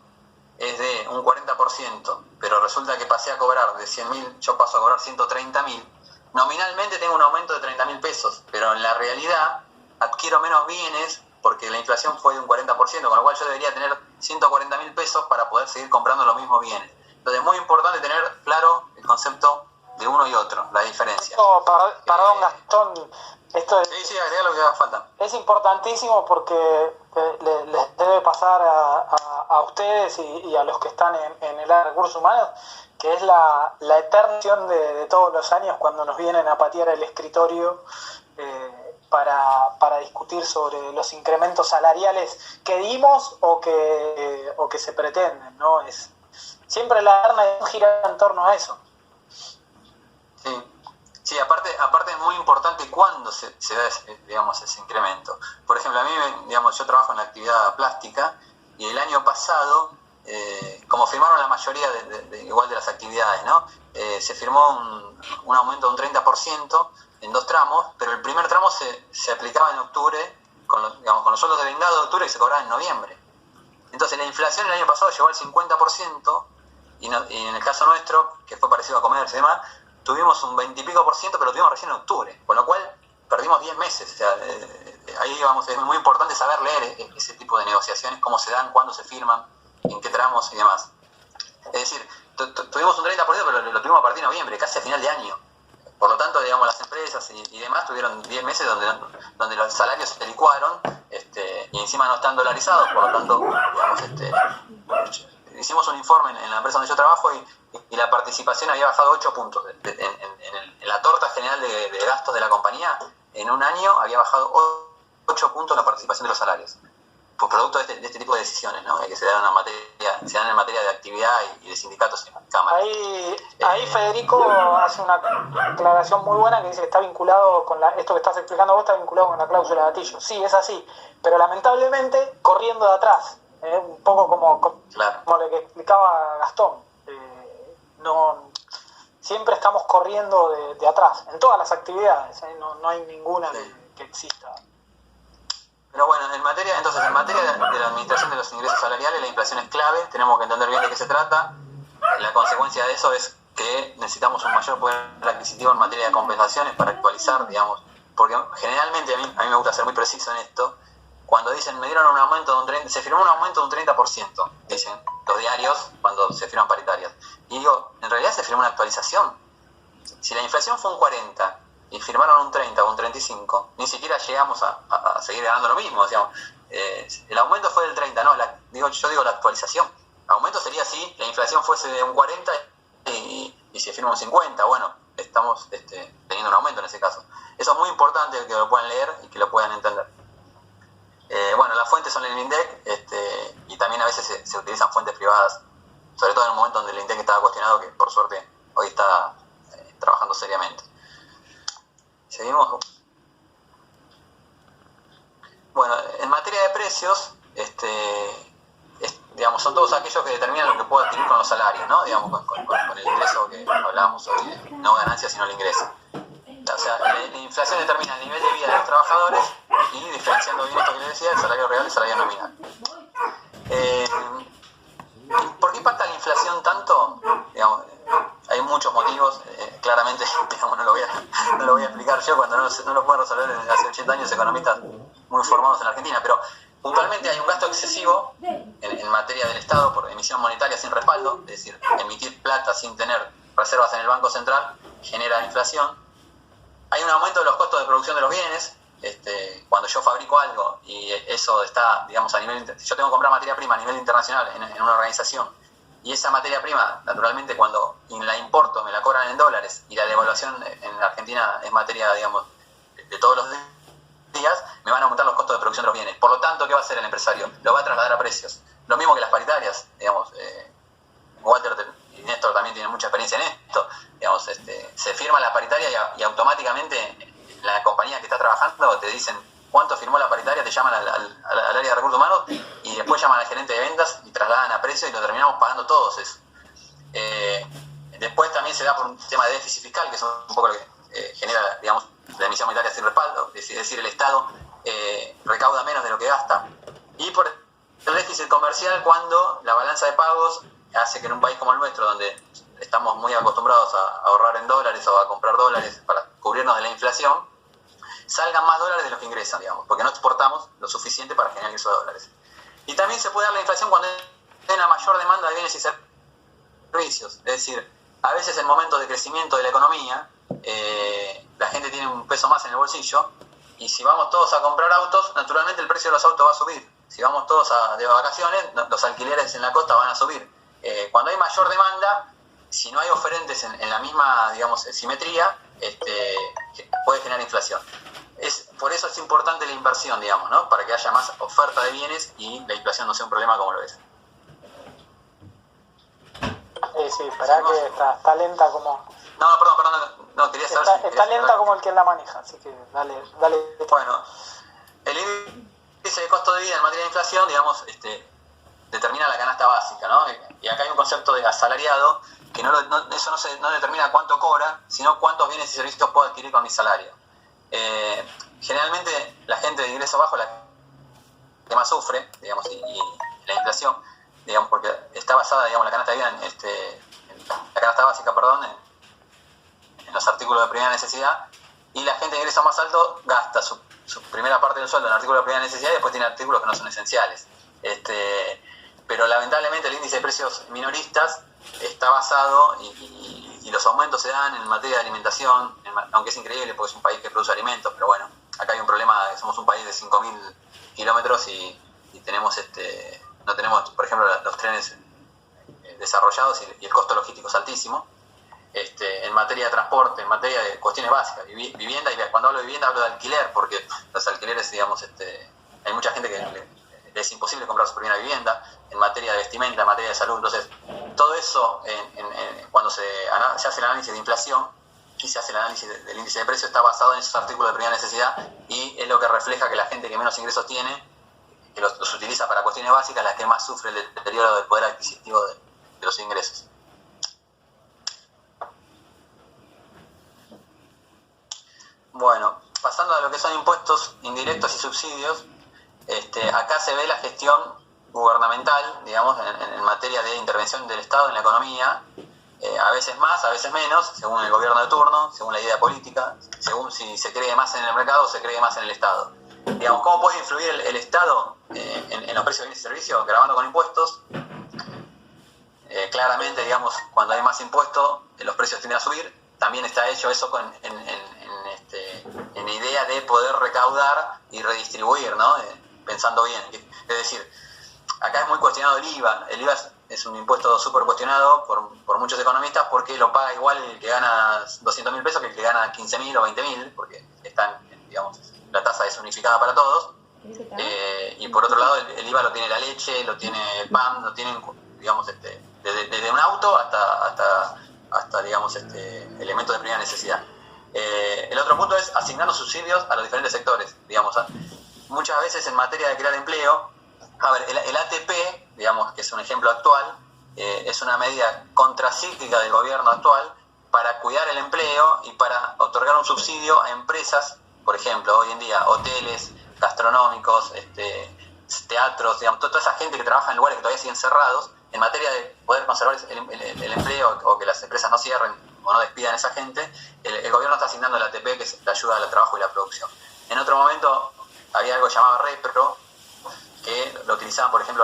es de un 40%, pero resulta que pasé a cobrar de 100.000, yo paso a cobrar 130.000, nominalmente tengo un aumento de 30.000 pesos, pero en la realidad adquiero menos bienes porque la inflación fue de un 40%, con lo cual yo debería tener 140.000 pesos para poder seguir comprando los mismos bienes. Entonces es muy importante tener claro el concepto de uno y otro, la diferencia. Perdón, Gastón, esto es... Sí, agrega lo que haga falta. Es importantísimo porque les debe pasar a ustedes y a los que están en el área de recursos humanos, que es la eterna acción de todos los años cuando nos vienen a patear el escritorio para discutir sobre los incrementos salariales que dimos o que se pretenden, ¿no? Siempre la eterna gira en torno a eso. Sí, aparte es muy importante cuándo se da ese incremento. Por ejemplo, a mí, yo trabajo en la actividad plástica y el año pasado, como firmaron la mayoría igual de las actividades, ¿no? Se firmó un aumento de un 30% en 2 tramos, pero el primer tramo se aplicaba en octubre, con los sueldos de vengado de octubre que se cobraban en noviembre. Entonces la inflación el año pasado llegó al 50%, y en el caso nuestro, que fue parecido a comercio y demás, tuvimos un 20 y pico %, pero lo tuvimos recién en octubre, con lo cual perdimos 10 meses. O sea, ahí es muy importante saber leer ese tipo de negociaciones, cómo se dan, cuándo se firman, en qué tramos y demás. Es decir, tuvimos un 30%, pero lo tuvimos a partir de noviembre, casi a final de año. Por lo tanto, las empresas y demás tuvieron 10 meses donde los salarios se licuaron, y encima no están dolarizados, por lo tanto, hicimos un informe en la empresa donde yo trabajo y la participación había bajado 8 puntos. En la torta general de gastos de la compañía, en un año había bajado 8 puntos la participación de los salarios. Por producto de este tipo de decisiones, ¿no? Que se dan en materia de actividad y de sindicatos en Cámara. Ahí Federico hace una aclaración muy buena que dice que está vinculado con esto que estás explicando vos, está vinculado con la cláusula de gatillo. Sí, es así, pero lamentablemente corriendo de atrás, un poco como lo que explicaba Gastón. Siempre estamos corriendo de atrás, en todas las actividades, no hay ninguna que exista. Pero bueno, en materia de la administración de los ingresos salariales, la inflación es clave, tenemos que entender bien de qué se trata. La consecuencia de eso es que necesitamos un mayor poder adquisitivo en materia de compensaciones para actualizar, digamos, porque generalmente a mí me gusta ser muy preciso en esto. Cuando dicen, me dieron un aumento se firmó un aumento de un 30%, dicen los diarios cuando se firman paritarias. Y digo, en realidad se firmó una actualización. Si la inflación fue un 40% y firmaron un 30 o un 35, ni siquiera llegamos a seguir ganando lo mismo. Digamos. El aumento fue del 30, no, yo digo la actualización. Aumento sería si la inflación fuese de un 40 y se firma un 50. Bueno, estamos teniendo un aumento en ese caso. Eso es muy importante que lo puedan leer y que lo puedan entender. Bueno, las fuentes son el INDEC y también a veces se utilizan fuentes privadas, sobre todo en un momento donde el INDEC estaba cuestionado, que por suerte hoy está trabajando seriamente. ¿Seguimos? Bueno, en materia de precios, digamos, son todos aquellos que determinan lo que puedo adquirir con los salarios, ¿no? Digamos, con el ingreso que hablábamos hoy, no ganancia sino el ingreso. O sea, la inflación determina el nivel de vida de los trabajadores y diferenciando bien esto que les decía, el salario real y el salario nominal. ¿Por qué impacta la inflación tanto? Digamos, hay muchos motivos, claramente digamos, no lo voy a explicar yo cuando no lo pueden resolver desde hace 80 años economistas muy formados en la Argentina, pero puntualmente hay un gasto excesivo en materia del Estado por emisión monetaria sin respaldo, es decir, emitir plata sin tener reservas en el Banco Central genera inflación. Hay un aumento de los costos de producción de los bienes. Cuando yo fabrico algo y eso está, digamos, a nivel, yo tengo que comprar materia prima a nivel internacional en una organización, y esa materia prima, naturalmente, cuando la importo me la cobran en dólares y la devaluación en la Argentina es materia, digamos, de todos los días, me van a aumentar los costos de producción de los bienes. Por lo tanto, ¿qué va a hacer el empresario? Lo va a trasladar a precios. Lo mismo que las paritarias, digamos. Walter y Néstor también tienen mucha experiencia en esto. Digamos, se firma la paritaria y automáticamente la compañía que está trabajando te dicen cuánto firmó la paritaria, te llaman al área de recursos humanos y después llaman al gerente de ventas y trasladan a precio y lo terminamos pagando todos eso. Después también se da por un tema de déficit fiscal, que es un poco lo que genera, digamos, la emisión monetaria sin respaldo, es decir, el Estado recauda menos de lo que gasta. Y por el déficit comercial, cuando la balanza de pagos hace que en un país como el nuestro, donde estamos muy acostumbrados a ahorrar en dólares o a comprar dólares para cubrirnos de la inflación, salgan más dólares de los que ingresan, digamos, porque no exportamos lo suficiente para generar esos dólares. Y también se puede dar la inflación cuando hay una mayor demanda de bienes y servicios. Es decir, a veces en momentos de crecimiento de la economía, la gente tiene un peso más en el bolsillo, y si vamos todos a comprar autos, naturalmente el precio de los autos va a subir. Si vamos todos de vacaciones, los alquileres en la costa van a subir. Cuando hay mayor demanda, si no hay oferentes en la misma, digamos, simetría, puede generar inflación. Por eso es importante la inversión, digamos, ¿no? Para que haya más oferta de bienes y la inflación no sea un problema como lo es. Sí, esperá que está lenta como... No, perdón, no quería saber está lenta como el que la maneja, así que dale. Bueno, el índice de costo de vida en materia de inflación, digamos, determina la canasta básica, ¿no? Y acá hay un concepto de asalariado, que eso no determina cuánto cobra, sino cuántos bienes y servicios puedo adquirir con mi salario. Generalmente la gente de ingreso bajo la que más sufre, digamos, y la inflación, digamos, porque está basada, digamos, la canasta de vida en la canasta básica, en los artículos de primera necesidad, y la gente de ingreso más alto gasta su primera parte del sueldo en artículos de primera necesidad y después tiene artículos que no son esenciales. Pero lamentablemente el índice de precios minoristas está basado y los aumentos se dan en materia de alimentación, aunque es increíble porque es un país que produce alimentos, pero bueno, acá hay un problema, somos un país de 5.000 kilómetros y tenemos no tenemos, por ejemplo, los trenes desarrollados y el costo logístico es altísimo. En materia de transporte, en materia de cuestiones básicas, vivienda, y cuando hablo de vivienda hablo de alquiler, porque los alquileres, digamos, hay mucha gente que es imposible comprar su primera vivienda, en materia de vestimenta, en materia de salud. Entonces, todo eso, cuando se hace el análisis de inflación y se hace el análisis del índice de precios, está basado en esos artículos de primera necesidad, y es lo que refleja que la gente que menos ingresos tiene, que los utiliza para cuestiones básicas, la que más sufre el deterioro del poder adquisitivo de los ingresos. Bueno, pasando a lo que son impuestos indirectos y subsidios, acá se ve la gestión gubernamental, digamos, en materia de intervención del Estado en la economía, a veces más, a veces menos, según el gobierno de turno, según la idea política, según si se cree más en el mercado o se cree más en el Estado. Digamos, ¿cómo puede influir el Estado en los precios de bienes y servicios? Grabando con impuestos. Claramente, digamos, cuando hay más impuestos, los precios tienden a subir. También está hecho eso en idea de poder recaudar y redistribuir, ¿no? Pensando bien. Es decir, acá es muy cuestionado el IVA. El IVA es un impuesto súper cuestionado por muchos economistas, porque lo paga igual el que gana 200.000 pesos que el que gana 15.000 o 20.000, porque digamos, la tasa es unificada para todos. Y por otro lado, el IVA lo tiene la leche, lo tiene el pan, lo tienen, digamos, desde un auto hasta digamos, elementos de primera necesidad. El otro punto es asignando subsidios a los diferentes sectores, digamos. Muchas veces en materia de crear empleo, a ver, el ATP, digamos, que es un ejemplo actual, es una medida contracíclica del gobierno actual para cuidar el empleo y para otorgar un subsidio a empresas, por ejemplo, hoy en día, hoteles, gastronómicos, teatros, digamos, toda esa gente que trabaja en lugares que todavía siguen cerrados, en materia de poder conservar el empleo o que las empresas no cierren o no despidan a esa gente, el gobierno está asignando el ATP, que es la ayuda al trabajo y la producción. En otro momento había algo llamado REPRO, que lo utilizaban, por ejemplo,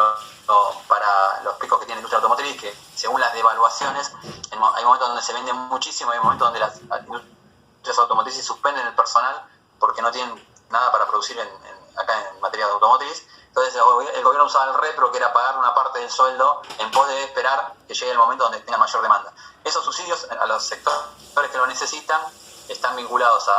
para los picos que tiene la industria automotriz, que según las devaluaciones, hay momentos donde se vende muchísimo, hay momentos donde las industrias automotrices suspenden el personal porque no tienen nada para producir acá en materia de automotriz. Entonces el gobierno usaba el REPRO, que era pagar una parte del sueldo en pos de esperar que llegue el momento donde tenga mayor demanda. Esos subsidios a los sectores que lo necesitan están vinculados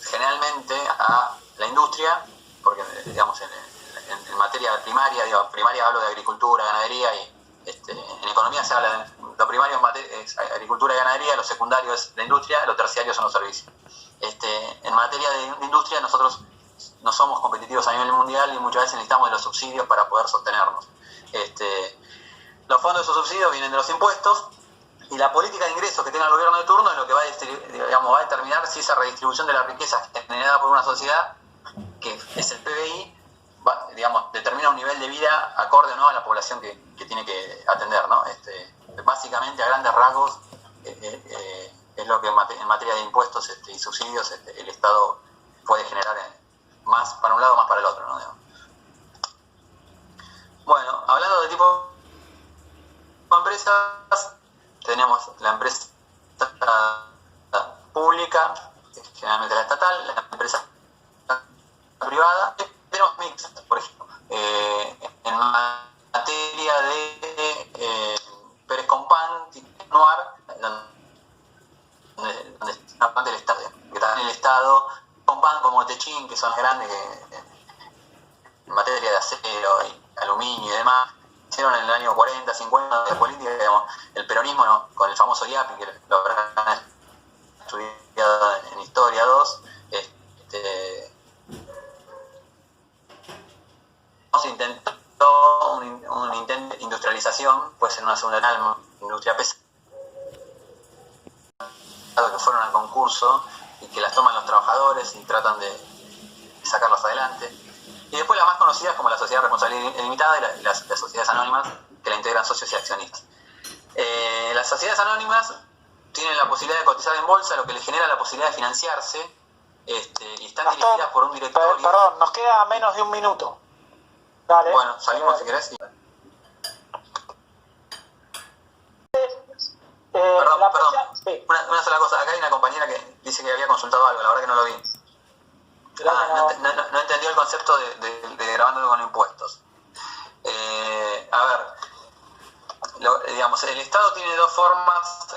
generalmente a la industria, porque, digamos, en materia primaria, primaria hablo de agricultura, ganadería, y en economía se habla de lo primario es agricultura y ganadería, lo secundario es la industria, lo terciario son los servicios. En materia de industria nosotros no somos competitivos a nivel mundial y muchas veces necesitamos de los subsidios para poder sostenernos. Los fondos de esos subsidios vienen de los impuestos, y la política de ingresos que tenga el gobierno de turno es lo que va a determinar si esa redistribución de la riqueza generada por una sociedad, que es el PBI, digamos, determina un nivel de vida acorde o no a la población que tiene que atender, ¿no? Básicamente, a grandes rasgos, es lo que en materia de impuestos y subsidios el Estado puede generar más para un lado, más para el otro, ¿no? Bueno, hablando de tipo de empresas, tenemos la empresa pública, generalmente la estatal, la empresa privada, tenemos mixtas, por ejemplo. En materia de Pérez Compán, Noir, donde está el Estado, que también el Estado, Compán como Techín, que son grandes, en materia de acero y aluminio y demás, hicieron en el año 40, 50 de política, digamos, el peronismo, ¿no? Con el famoso IAPI, que lo habrán estudiado en Historia 2, se intentó un intento de industrialización, pues en una segunda etapa, industria pesada, que fueron al concurso y que las toman los trabajadores y tratan de sacarlos adelante. Y después la más conocida es como la sociedad de responsabilidad limitada y las sociedades anónimas, que la integran socios y accionistas. Las sociedades anónimas tienen la posibilidad de cotizar en bolsa, lo que les genera la posibilidad de financiarse, y están dirigidas por un directorio. Perdón, nos queda menos de un minuto. Dale. Bueno, salimos si querés. Perdón. Sí. Una sola cosa. Acá hay una compañera que dice que había consultado algo, la verdad que no lo vi. No entendió el concepto de grabando con impuestos. A ver, digamos, el Estado tiene dos formas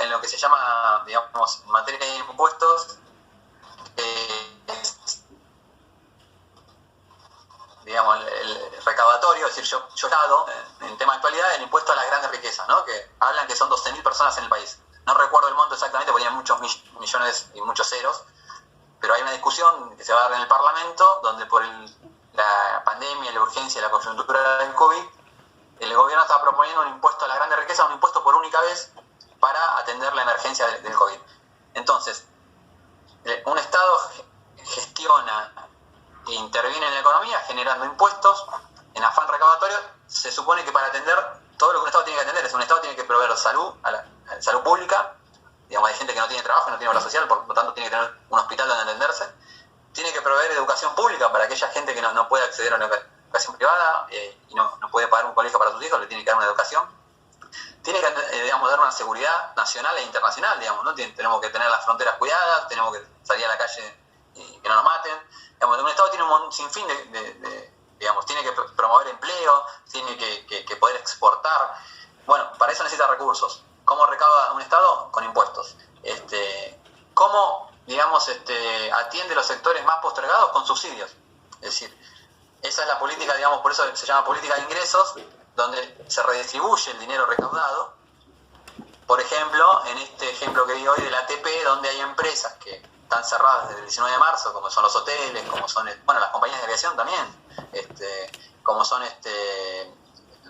en lo que se llama, digamos, en materia de impuestos, digamos, el recaudatorio, es decir, yo Estado, en tema de actualidad, el impuesto a las grandes riquezas, ¿no? Que hablan que son 12.000 personas en el país. No recuerdo el monto exactamente, porque hay muchos millones y muchos ceros, pero hay una discusión que se va a dar en el Parlamento, donde por la pandemia, la urgencia y la coyuntura del COVID, el gobierno está proponiendo un impuesto a las grandes riquezas, un impuesto por única vez para atender la emergencia del COVID. Entonces, un Estado gestiona e interviene en la economía generando impuestos en afán recaudatorio. Se supone que para atender todo lo que un Estado tiene que atender, un Estado tiene que proveer salud, salud pública, digamos, hay gente que no tiene trabajo, no tiene obra social, por lo tanto tiene que tener un hospital donde atenderse, tiene que proveer educación pública para aquella gente que no puede acceder a una educación privada y no puede pagar un colegio para sus hijos, le tiene que dar una educación, tiene que digamos, dar una seguridad nacional e internacional, digamos, ¿no? Tenemos que tener las fronteras cuidadas, tenemos que salir a la calle y que no nos maten. Digamos, un Estado tiene un sinfín digamos, tiene que promover empleo, tiene que poder exportar. Bueno, para eso necesita recursos. ¿Cómo recauda un Estado? Con impuestos. ¿Cómo, digamos, atiende los sectores más postergados? Con subsidios. Es decir, esa es la política, digamos, por eso se llama política de ingresos, donde se redistribuye el dinero recaudado. Por ejemplo, en este ejemplo que vi hoy del ATP, donde hay empresas que están cerradas desde el 19 de marzo, como son los hoteles, como son, bueno, las compañías de aviación también, como son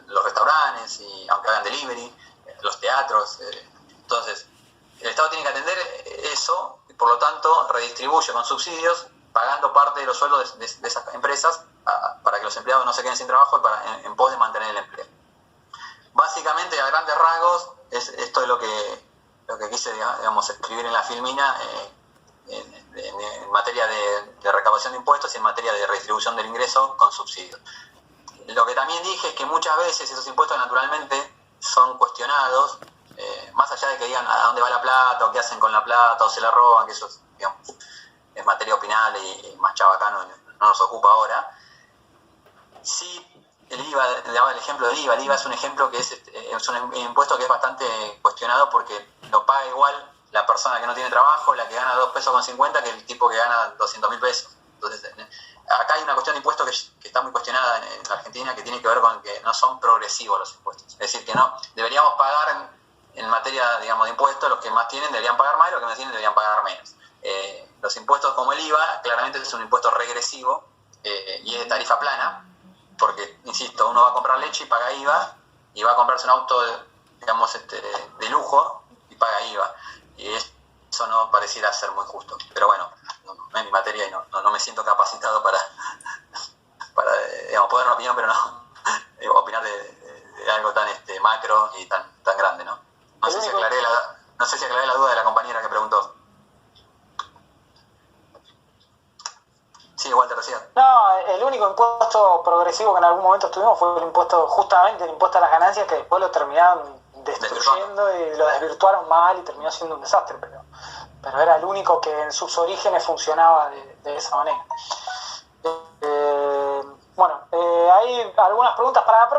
los restaurantes, y aunque hagan delivery, los teatros. Entonces, el Estado tiene que atender eso, y por lo tanto redistribuye con subsidios, pagando parte de los sueldos de esas empresas para que los empleados no se queden sin trabajo y en pos de mantener el empleo. Básicamente, a grandes rasgos, esto es lo que quise, digamos, escribir en la filmina en materia de recaudación de impuestos y en materia de redistribución del ingreso con subsidios. Lo que también dije es que muchas veces esos impuestos naturalmente son cuestionados, más allá de que digan a dónde va la plata o qué hacen con la plata o se la roban, que eso es, digamos, es materia opinable y más chabacano, no nos ocupa ahora. Sí, el IVA, daba el ejemplo del IVA. El IVA es un ejemplo que es un impuesto que es bastante cuestionado porque lo paga igual la persona que no tiene trabajo, la que gana 2 pesos con 50, que el tipo que gana 200.000 pesos. Entonces, acá hay una cuestión de impuestos que está muy cuestionada en la Argentina, que tiene que ver con que no son progresivos los impuestos. Es decir, que no deberíamos pagar en materia, digamos, de impuestos, los que más tienen deberían pagar más y los que no tienen deberían pagar menos. Los impuestos como el IVA, claramente es un impuesto regresivo y es de tarifa plana, porque, insisto, uno va a comprar leche y paga IVA, y va a comprarse un auto, digamos, de lujo y paga IVA. Y eso no pareciera ser muy justo. Pero bueno, no es mi materia y no me siento capacitado para digamos, poder dar una opinión, pero no opinar de algo tan macro y tan grande, ¿no? No sé si aclaré la duda de la compañera que preguntó. Sí, Walter, decía. No, el único impuesto progresivo que en algún momento tuvimos fue justamente el impuesto a las ganancias, que después lo terminaron destruyendo y lo desvirtuaron mal y terminó siendo un desastre, pero era el único que en sus orígenes funcionaba de esa manera. Bueno, hay algunas preguntas para la próxima.